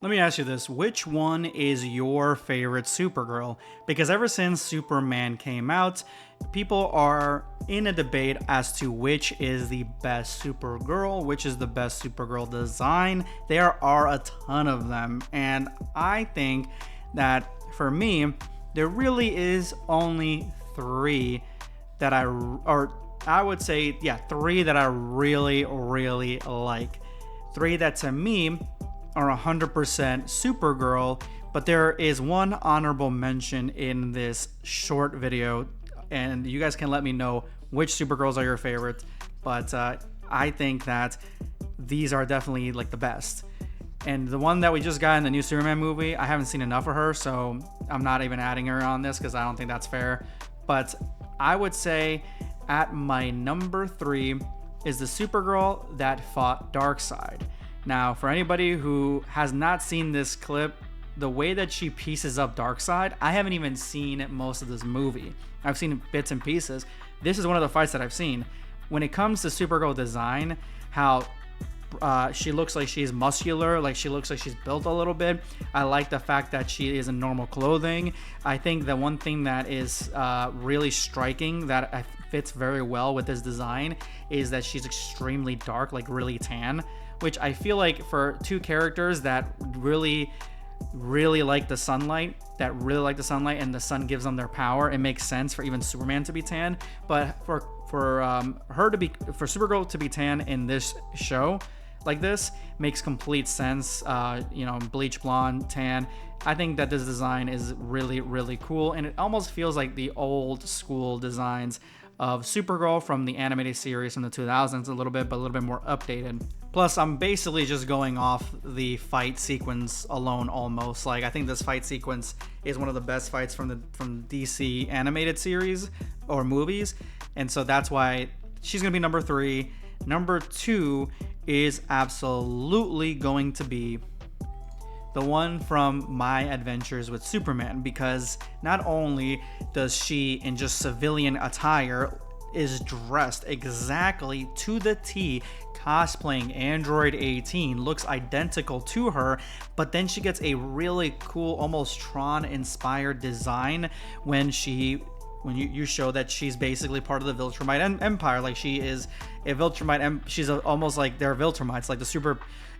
Let me ask you this. Which one is your favorite Supergirl? Because ever since Superman came out, people are in a debate as to which is the best Supergirl, which is the best Supergirl design. There are a ton of them. And I think that for me, there really is only three that I would say, yeah, three that I really, really like. Three that to me are 100% Supergirl, but there is one honorable mention in this short video, and you guys can let me know which Supergirls are your favorite, but I think that these are definitely like the best. And the one that we just got in the new Superman movie, I haven't seen enough of her, so I'm not even adding her on this because I don't think that's fair. But I would say at my number 3 is the Supergirl that fought Darkseid. Now, for anybody who has not seen this clip, the way that she pieces up Darkseid, I haven't even seen most of this movie. I've seen bits and pieces. This is one of the fights that I've seen. When it comes to Supergirl design, how she looks like she's muscular, like she looks like she's built a little bit. I like the fact that she is in normal clothing. I think the one thing that is really striking that fits very well with this design is that she's extremely dark, like really tan, which I feel like for two characters that really like the sunlight, and the sun gives them their power, it makes sense for even Superman to be tan. But for Supergirl to be tan in this show like this makes complete sense. Bleach blonde, tan. I think that this design is really, really cool, and it almost feels like the old school designs of Supergirl from the animated series from the 2000s a little bit, but a little bit more updated. Plus, I'm basically just going off the fight sequence alone almost. Like, I think this fight sequence is one of the best fights from DC animated series or movies, and so that's why she's gonna be number 3. Number 2 is absolutely going to be the one from My Adventures with Superman, because not only does she, in just civilian attire, is dressed exactly to the T, cosplaying Android 18, looks identical to her, but then she gets a really cool, almost Tron-inspired design when you show that she's basically part of the Viltrumite Empire. Like, she is a Viltrumite, she's almost like they're Viltrumites, like the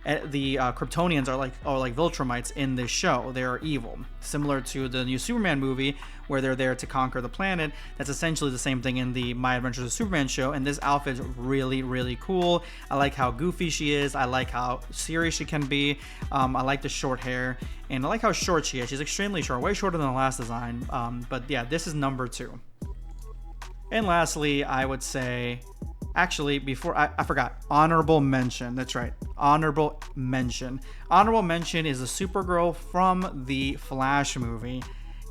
Kryptonians are like Viltrumites in this show. They are evil, similar to the new Superman movie where they're there to conquer the planet. That's essentially the same thing in the My Adventures of Superman show, and this outfit's really, really cool. I like how goofy she is. I like how serious she can be. I like the short hair, and I like how short she is. She's extremely short, way shorter than the last design. But yeah, this is number 2. And lastly, I would say, actually, before I forgot, honorable mention. That's right, honorable mention. Honorable mention is the Supergirl from the Flash movie.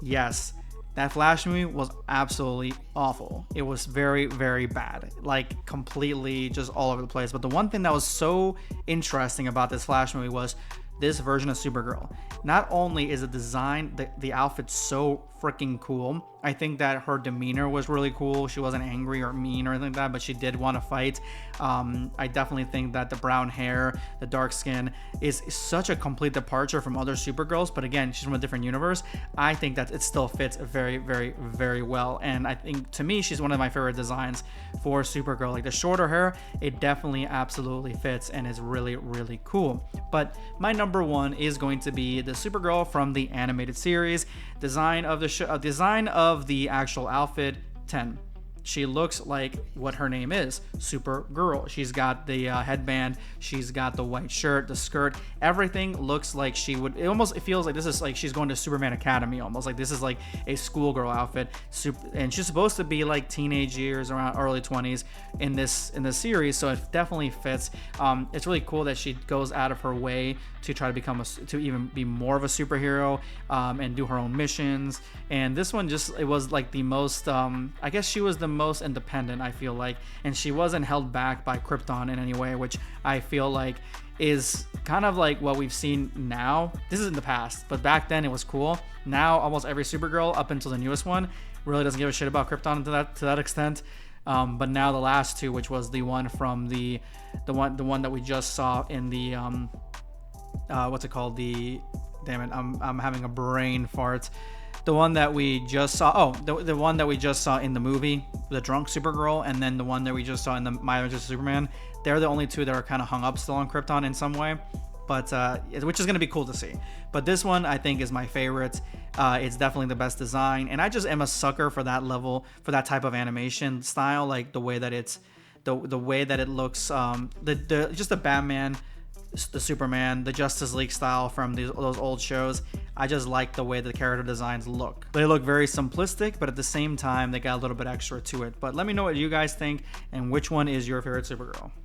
Yes, that Flash movie was absolutely awful. It was very, very bad, like completely just all over the place. But the one thing that was so interesting about this Flash movie was this version of Supergirl. Not only is the design, the outfit so freaking cool, I think that her demeanor was really cool. She wasn't angry or mean or anything like that, but she did want to fight. I definitely think that the brown hair, the dark skin is such a complete departure from other Supergirls, but again, she's from a different universe. I think that it still fits very, very, very well, and I think, to me, she's one of my favorite designs for Supergirl. Like, the shorter hair, it definitely absolutely fits and is really, really cool. But my number 1 is going to be the Supergirl from the animated series. Design of the show, design of the actual outfit, 10. She looks like what her name is, Supergirl. She's got the headband, she's got the white shirt, the skirt, everything looks like she would, it feels like this is like she's going to Superman Academy, almost like this is like a schoolgirl outfit. And she's supposed to be like teenage years, around early 20s in this series, so it definitely fits. It's really cool that she goes out of her way to try to to even be more of a superhero, and do her own missions. And this one it was like the most, I guess she was the most independent, I feel like, and she wasn't held back by Krypton in any way, which I feel like is kind of like what we've seen now. This is in the past, but back then it was cool. Now almost every Supergirl up until the newest one really doesn't give a shit about Krypton to that extent. But now the last two, which was the one from the one that we just saw in the what's it called? Damn it, I'm having a brain fart. The one that we just saw. Oh, the one that we just saw in the movie, the drunk Supergirl, and then the one that we just saw in the My Adventures Superman. They're the only two that are kind of hung up still on Krypton in some way, but which is going to be cool to see. But this one I think is my favorite. It's definitely the best design, and I just am a sucker for that level, for that type of animation style, like the way that the way that it looks, just the Batman, the Superman, the Justice League style from those old shows. I just like the way the character designs look. They look very simplistic, but at the same time, they got a little bit extra to it. But let me know what you guys think and which one is your favorite Supergirl.